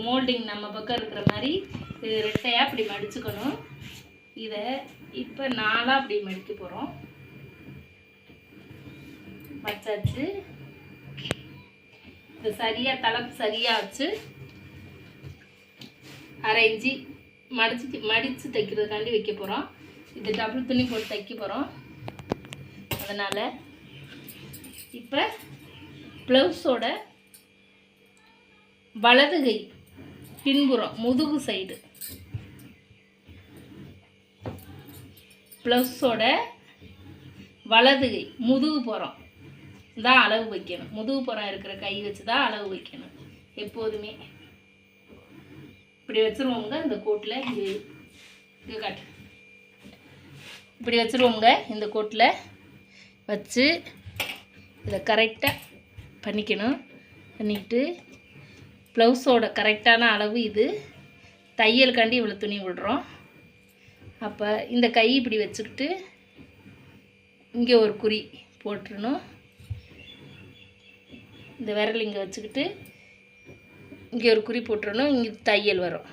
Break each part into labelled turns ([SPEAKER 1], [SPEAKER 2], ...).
[SPEAKER 1] Moulding நம்ம பக்கம் இருக்கிற மாதிரி இது ரெட்டையாக இப்படி மடிச்சுக்கணும். இதை இப்போ 4ஆக அப்படி மடிக்க போகிறோம். வச்சாச்சு. இது சரியாக தலைப்பு சரியாக வச்சு 1/2 இன்ச்சு மடித்து தைக்கிறதுக்காண்டி வைக்க போகிறோம். இது டபுள் துணி போட்டு தைக்க போகிறோம். அதனால் இப்போ ப்ளவுஸோட வலது கை பின்புறம் முதுகு சைடு ப்ளவுஸோட வலது கை முதுகு புறம் தான் அளவு வைக்கணும். முதுகு புறம் இருக்கிற கை வச்சு தான் அளவு வைக்கணும் எப்போதுமே. இப்படி வச்சுருவோங்க. இந்த கோட்டில் இங்கே காட்டு இப்படி வச்சுருவோங்க. இந்த கோட்டில் வச்சு இதை கரெக்டாக பண்ணிக்கணும். பண்ணிக்கிட்டு ப்ளவுஸோட கரெக்டான அளவு இது. தையலுக்காண்டி இவ்வளோ துணி விடுறோம். அப்போ இந்த கை இப்படி வச்சுக்கிட்டு இங்கே ஒரு குறி போட்டுருணும். இந்த விரல் இங்கே வச்சுக்கிட்டு இங்கே ஒரு குறி போட்டுறணும். இங்கே தையல் வரும்.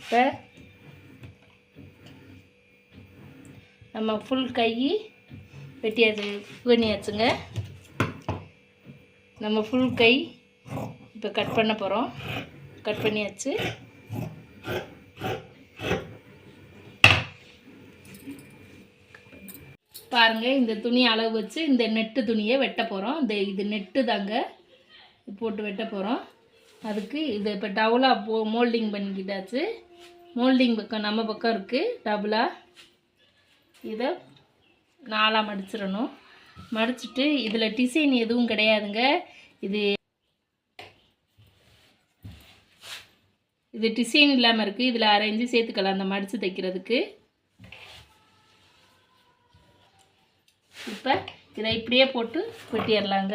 [SPEAKER 1] இப்போ நம்ம ஃபுல் கை வெட்டியாச்சு பண்ணியாச்சுங்க. நம்ம ஃபுல் கை இப்போ கட் பண்ண போகிறோம். கட் பண்ணியாச்சு. பாருங்கள், இந்த துணி அளவு வச்சு இந்த நெட்டு துணியை வெட்ட போகிறோம். இது நெட்டு தாங்க போட்டு வெட்ட போகிறோம். அதுக்கு இதை இப்போ டபுளாக மோல்டிங் பண்ணிக்கிட்டாச்சு. மோல்டிங் பக்கம் நம்ம பக்கம் இருக்குது. டபுளாக இதை 4ஆக மடிச்சிடணும். மடிச்சுட்டு இதில் டிசைன் எதுவும் கிடையாதுங்க. இது டிசைன் இல்லாமல் இருக்குது. இதில் 1/2 இன்ச்சு சேர்த்துக்கலாம் அந்த மடித்து தைக்கிறதுக்கு. இப்போ இதை இப்படியே போட்டு வெட்டிடலாங்க.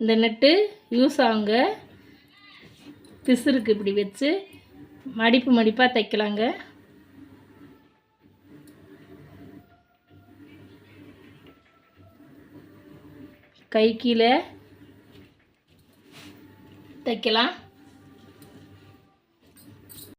[SPEAKER 1] இந்த நெட்டு யூஸ் ஆகுங்க. பிசுருக்கு இப்படி வச்சு மடிப்பாக தைக்கலாங்க. கை கீழே தைக்கலாம்.